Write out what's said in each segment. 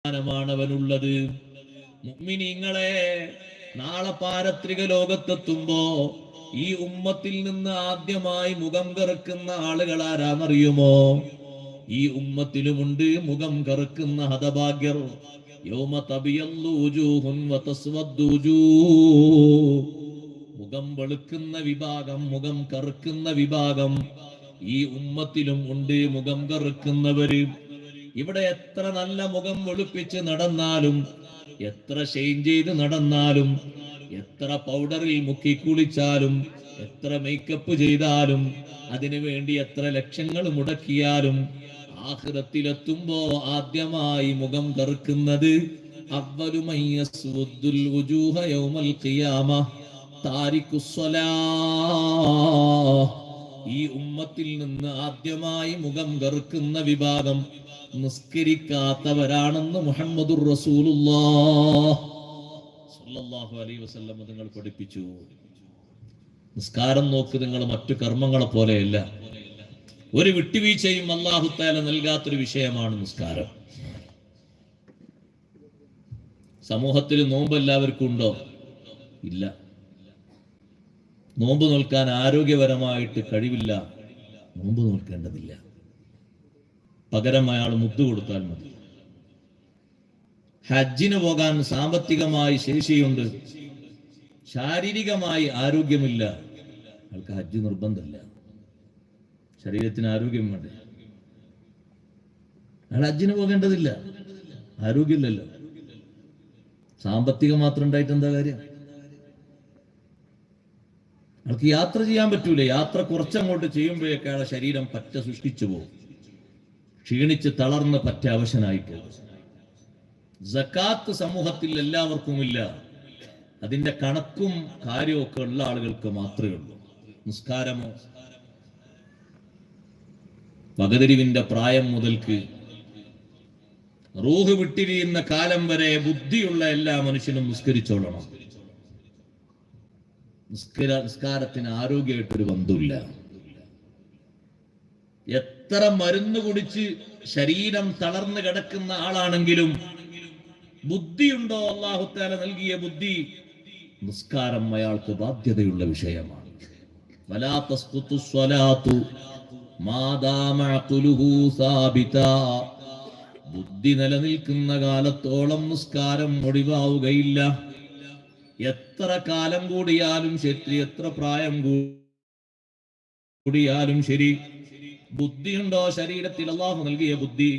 അവനുള്ളത്. മുഅ്മിനീങ്ങളെ, നാളെ പാരത്രിക ലോകത്തെത്തുമ്പോ ഈ ഉമ്മത്തിൽ നിന്ന് ആദ്യമായി മുഖം കറുക്കുന്ന ആളുകൾ ആരാന്നറിയുമോ? ഈ ഉമ്മത്തിലുമുണ്ട് മുഖം കറുക്കുന്ന ഹതഭാഗ്യർ. യൗമ തബിയല്ലു വുജൂഹുൻ വതസ്വദ്ദു വുജൂഹ്. മുഖം വെളുക്കുന്ന വിഭാഗം, മുഖം കറുക്കുന്ന വിഭാഗം ഈ ഉമ്മത്തിലും ഉണ്ട്. മുഖം കറുക്കുന്നവര് ഇവിടെ എത്ര നല്ല മുഖം വെളുപ്പിച്ച് നടന്നാലും, എത്ര ഷെയിൻ ചെയ്ത് നടന്നാലും, എത്ര പൗഡറിൽ മുക്കി കുളിച്ചാലും, എത്ര മേക്കപ്പ് ചെയ്താലും, അതിനു വേണ്ടി എത്ര ലക്ഷങ്ങൾ മുടക്കിയാലും, ആഖിറത്തിലെത്തുമ്പോ ആദ്യമായി മുഖം കറുക്കുന്നത് അവ്വലു മൻ യസ്വുദ്ദുൽ വുജൂഹ യൗമൽ ഖിയാമ താരിഖുസ്സലാഹ്. ഈ ഉമ്മത്തിൽ നിന്ന് ആദ്യമായി മുഖം കറുക്കുന്ന വിഭാഗം നിസ്കരിക്കാത്തവരാണെന്ന് മുഹമ്മദുർ റസൂലുള്ളാഹ് സ്വല്ലല്ലാഹു അലൈഹി വസല്ലം നിങ്ങൾ പഠിപ്പിച്ചു. നിസ്കാരം നോക്ക്, നിങ്ങൾ മറ്റു കർമ്മങ്ങളെ പോലെയല്ല. ഒരു വിട്ടുവീഴ്ചയും അല്ലാഹു തആല നൽകാത്തൊരു വിഷയമാണ് നിസ്കാരം. സമൂഹത്തിൽ നോമ്പ് എല്ലാവർക്കും ഉണ്ടോ? ഇല്ല. നോമ്പ് നോൽക്കാൻ ആരോഗ്യപരമായിട്ട് കഴിവില്ല, നോമ്പ് നോൽക്കേണ്ടതില്ല. പകരം അയാൾ മുദ്ദു കൊടുത്താൽ മതി. ഹജ്ജിന് പോകാൻ സാമ്പത്തികമായി ശേഷിയുണ്ട്, ശാരീരികമായി ആരോഗ്യമില്ല, അയാൾക്ക് ഹജ്ജ് നിർബന്ധമില്ല. ശരീരത്തിന് ആരോഗ്യം വേണ്ടേ? അയാൾ ഹജ്ജിന് പോകേണ്ടതില്ല, ആരോഗ്യമില്ലല്ലോ. സാമ്പത്തികം മാത്രം ഉണ്ടായിട്ട് എന്താ കാര്യം? അയാൾക്ക് യാത്ര ചെയ്യാൻ പറ്റൂല. യാത്ര കുറച്ചങ്ങോട്ട് ചെയ്യുമ്പോഴേക്ക് അയാളെ ശരീരം പറ്റ സൃഷ്ടിച്ചു പോകും, ക്ഷീണിച്ച് തളർന്ന് പറ്റ അവശനായി പോകും. സക്കാത്ത് സമൂഹത്തിൽ എല്ലാവർക്കും ഇല്ല, അതിന്റെ കണക്കും കാര്യമൊക്കെ ഉള്ള ആളുകൾക്ക് മാത്രമേ ഉള്ളൂ. നിസ്കാരമോ വകതിരിവിന്റെ പ്രായം മുതൽക്ക് റൂഹ് വിട്ടിരിയുന്ന കാലം വരെ ബുദ്ധിയുള്ള എല്ലാ മനുഷ്യനും നിസ്കരിച്ചോളണം. നിസ്കാരത്തിന് ആരോഗ്യമായിട്ടൊരു ബന്ധമില്ല. എത്ര മരുന്ന് കുടിച്ച് ശരീരം തളർന്നു കിടക്കുന്ന ആളാണെങ്കിലും ബുദ്ധിയുണ്ടോ? അല്ലാഹു തആല നൽകിയ ബുദ്ധി, നിസ്കാരം അയാൾക്ക് ബാധ്യതയുള്ള വിഷയമാണ്. വലാ തസ്ഖുതു സ്വലാത്തു മാ ദാമ അഖ്ലുഹു സാബിതാ. ബുദ്ധി നിലനിൽക്കുന്ന കാലത്തോളം നിസ്കാരം ഒഴിവാവുകയില്ല. എത്ര കാലം കൂടിയാലും ശരി, എത്ര പ്രായം കൂടിയാലും ശരി, ബുദ്ധിയുണ്ടോ ശരീരത്തിൽ? അല്ലാഹു നൽകിയ ബുദ്ധി.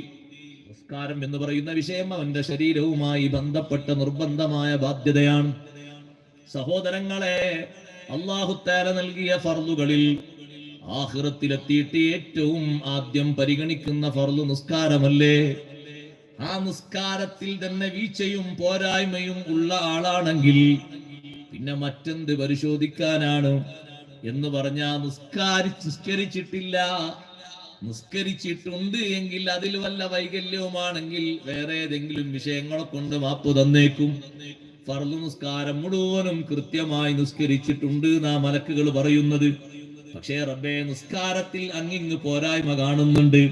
നിസ്കാരം എന്ന് പറയുന്ന വിഷയം അവന്റെ ശരീരവുമായി ബന്ധപ്പെട്ട നിർബന്ധമായ ബാധ്യതയാണ്. സഹോദരങ്ങളെ, അല്ലാഹു തആല നൽകിയ ഫർളുകളിൽ ആഖിറത്തിലെത്തിയിട്ട് ഏറ്റവും ആദ്യം പരിഗണിക്കുന്ന ഫർള് നിസ്കാരമല്ലേ? ആ നിസ്കാരത്തിൽ തന്നെ വീഴ്ചയും പോരായ്മയും ഉള്ള ആളാണെങ്കിൽ പിന്നെ മറ്റെന്ത് പരിശോധിക്കാനാണ്? എന്ന് പറഞ്ഞാ നിസ്കരിച്ചിട്ടില്ല, നിസ്കരിച്ചിട്ടുണ്ട് എങ്കിൽ അതിൽ വല്ല വൈകല്യവുമാണെങ്കിൽ വേറെ ഏതെങ്കിലും വിഷയങ്ങളെ കൊണ്ട് മാപ്പ് തന്നേക്കും. ഫർള് നിസ്കാരം മുഴുവനും കൃത്യമായി നിസ്കരിച്ചിട്ടുണ്ട് നാ മലക്കുകൾ പറയുന്നത്. പക്ഷേ റബ്ബേ, നിസ്കാരത്തിൽ അങ്ങിങ്ങ് പോരായ്മ കാണുന്നുണ്ട്.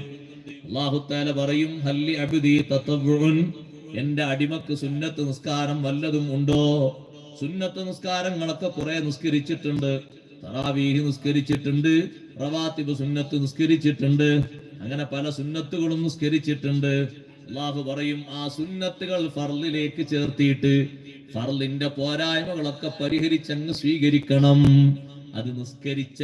അല്ലാഹു തആല പറയും, ഹല്ലി അബ്ദി തതവ്വുൻ. എന്റെ അടിമക്ക് സുന്നത്ത് നിസ്കാരം വല്ലതും ഉണ്ടോ? സുന്നത്ത് നിസ്കാരങ്ങളൊക്കെ കുറെ നിസ്കരിച്ചിട്ടുണ്ട്, തറാവീഹ് നിസ്കരിച്ചിട്ടുണ്ട്, റവാത്തിബ് സുന്നത്ത് നിസ്കരിച്ചിട്ടുണ്ട്, അങ്ങനെ പല സുന്നത്തുകളും നിസ്കരിച്ചിട്ടുണ്ട്. അല്ലാഹു പറയും, ആ സുന്നത്തുകൾ ഫർളിലേക്ക് ചേർത്തിയിട്ട് ഫർളിന്റെ പോരായ്മകളൊക്കെ പരിഹരിച്ചങ്ങ് സ്വീകരിക്കണം. അത് നിസ്കരിച്ച